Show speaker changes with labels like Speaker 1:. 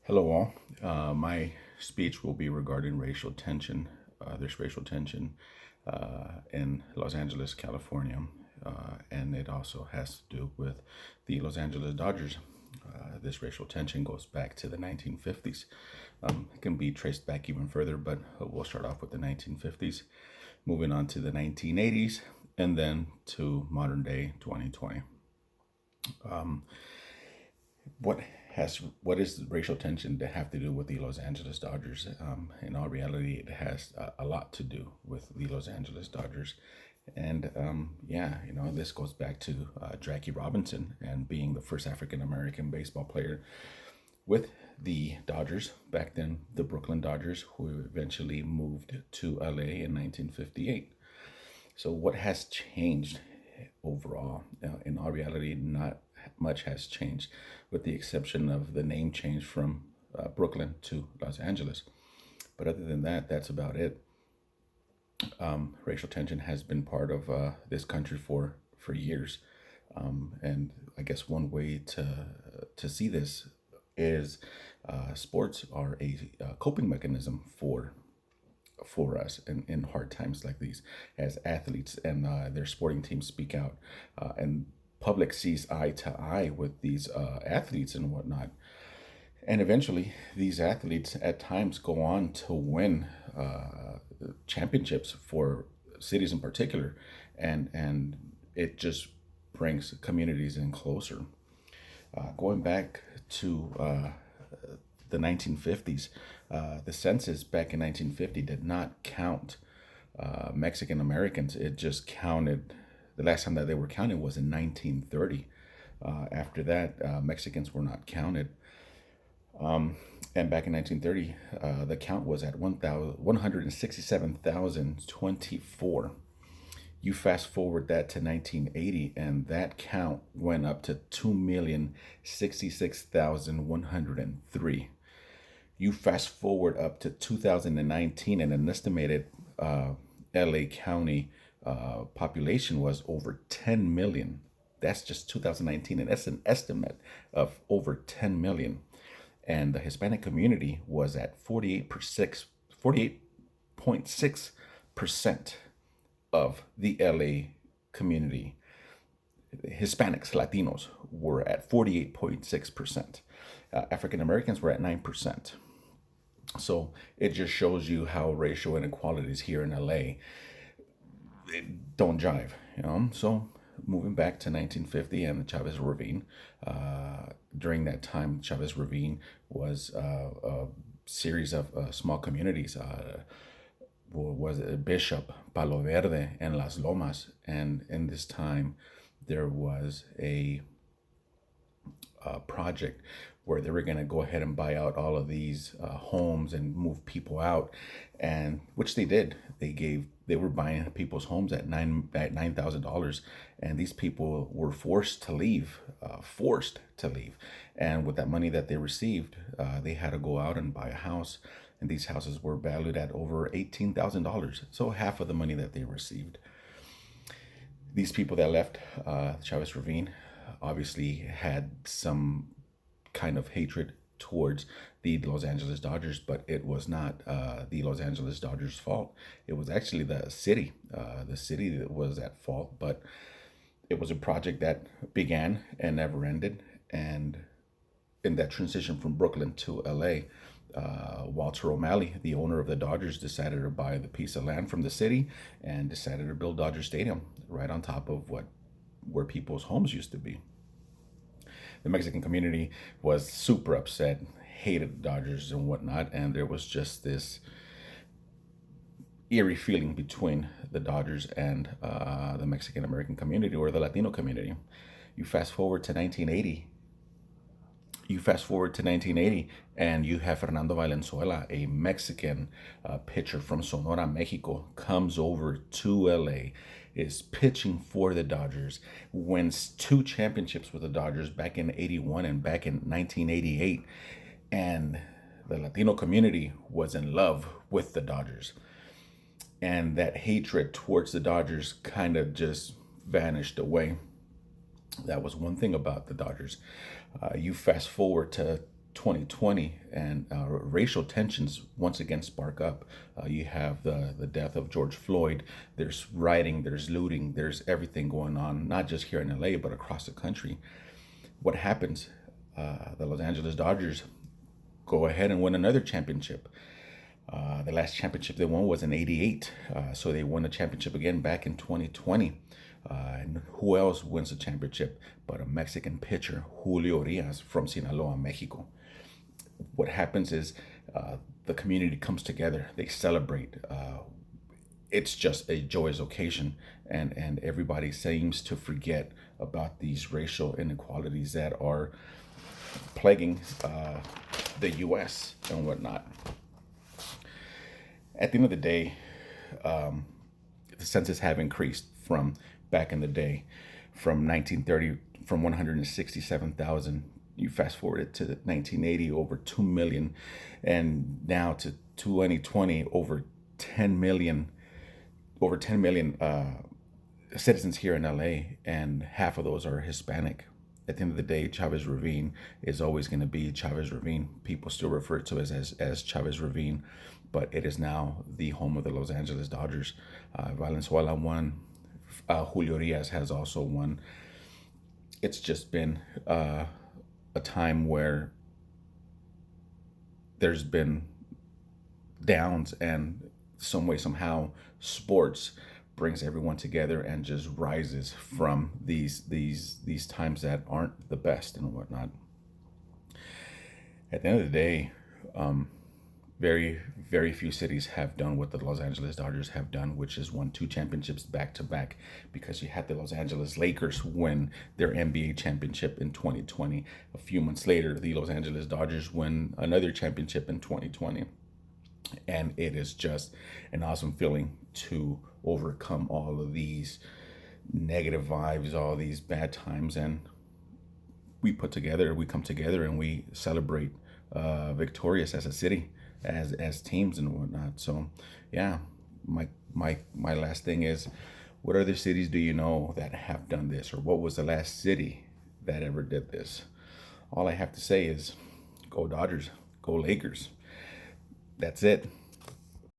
Speaker 1: Hello, all. My speech will be regarding racial tension. There's racial tension in Los Angeles, California, and it also has to do with the Los Angeles Dodgers. This racial tension goes back to the 1950s. It can be traced back even further, but we'll start off with the 1950s, moving on to the 1980s, and then to modern day 2020. what what is racial tension to have to do with the Los Angeles Dodgers? In all reality, it has a lot to do with the Los Angeles Dodgers, and yeah, this goes back to Jackie Robinson and being the first African American baseball player with the Dodgers back then, the Brooklyn Dodgers, who eventually moved to LA in 1958. So, what has changed overall? In all reality, not much has changed, with the exception of the name change from Brooklyn to Los Angeles. But other than that, that's about it. Racial tension has been part of this country for years, and I guess one way to see this is sports are a coping mechanism for us in hard times like these, as athletes and their sporting teams speak out, and public sees eye to eye with these athletes and whatnot. And eventually, these athletes at times go on to win championships for cities in particular, and it just brings communities in closer. Going back to the 1950s, the census back in 1950 did not count Mexican Americans. It just counted, the last time that they were counted was in 1930. After that, Mexicans were not counted. And back in 1930, the count was at 167,024. You fast forward that to 1980, and that count went up to 2,066,103. You fast forward up to 2019, and an estimated LA County population was over 10 million. That's just 2019, and that's an estimate of over 10 million. And the Hispanic community was at 48.6% of the LA community. Hispanics, Latinos, were at 48.6%. African Americans were at 9%. So it just shows you how racial inequalities here in LA don't jive. So moving back to 1950 and the Chavez Ravine, during that time, Chavez Ravine was a series of small communities. Was Bishop, Palo Verde, and Las Lomas. And in this time, there was a project where they were going to go ahead and buy out all of these homes and move people out, and which they did. They were buying people's homes at $9,000, and these people were forced to leave, and with that money that they received, they had to go out and buy a house, and these houses were valued at over $18,000, so half of the money that they received. These people that left Chavez Ravine obviously had some kind of hatred towards the Los Angeles Dodgers, but it was not the Los Angeles Dodgers' fault. It was actually the city. The city that was at fault, but it was a project that began and never ended. And in that transition from Brooklyn to LA, Walter O'Malley, the owner of the Dodgers, decided to buy the piece of land from the city and decided to build Dodger Stadium right on top of where people's homes used to be. The Mexican community was super upset, hated the Dodgers and whatnot, and there was just this eerie feeling between the Dodgers and the Mexican American community or the Latino community. You fast forward to 1980. And you have Fernando Valenzuela, a Mexican pitcher from Sonora, Mexico, comes over to LA, is pitching for the Dodgers, wins two championships with the Dodgers back in 81 and back in 1988. And the Latino community was in love with the Dodgers. And that hatred towards the Dodgers kind of just vanished away. That was one thing about the Dodgers. You fast forward to 2020, and racial tensions once again spark up. You have the death of George Floyd. There's rioting, there's looting, there's everything going on, not just here in LA, but across the country. What happens? The Los Angeles Dodgers go ahead and win another championship. The last championship they won was in '88, so they won the championship again back in 2020. And who else wins the championship but a Mexican pitcher, Julio Urias from Sinaloa, Mexico? What happens is the community comes together, they celebrate. It's just a joyous occasion, and everybody seems to forget about these racial inequalities that are plaguing the U.S. and whatnot. At the end of the day, the census have increased from back in the day, from 1930, from 167,000. You fast forward it to 1980, over 2 million, and now to 2020, over 10 million citizens here in LA, and half of those are Hispanic. At the end of the day, Chavez Ravine is always going to be Chavez Ravine. People still refer to it as Chavez Ravine, but it is now the home of the Los Angeles Dodgers. Valenzuela won. Julio Urias has also won. It's just been a time where there's been downs, and some way, somehow, sports brings everyone together and just rises from these times that aren't the best and whatnot. At the end of the day, very few cities have done what the Los Angeles Dodgers have done, which is won two championships back to back. Because you had the Los Angeles Lakers win their NBA championship in 2020. A few months later, the Los Angeles Dodgers win another championship in 2020. And it is just an awesome feeling to overcome all of these negative vibes, all these bad times, and we come together and we celebrate victorious as a city, as teams and whatnot. So yeah, my last thing is, what other cities do you know that have done this, or what was the last city that ever did this? All I have to say is, go Dodgers, go Lakers. That's it.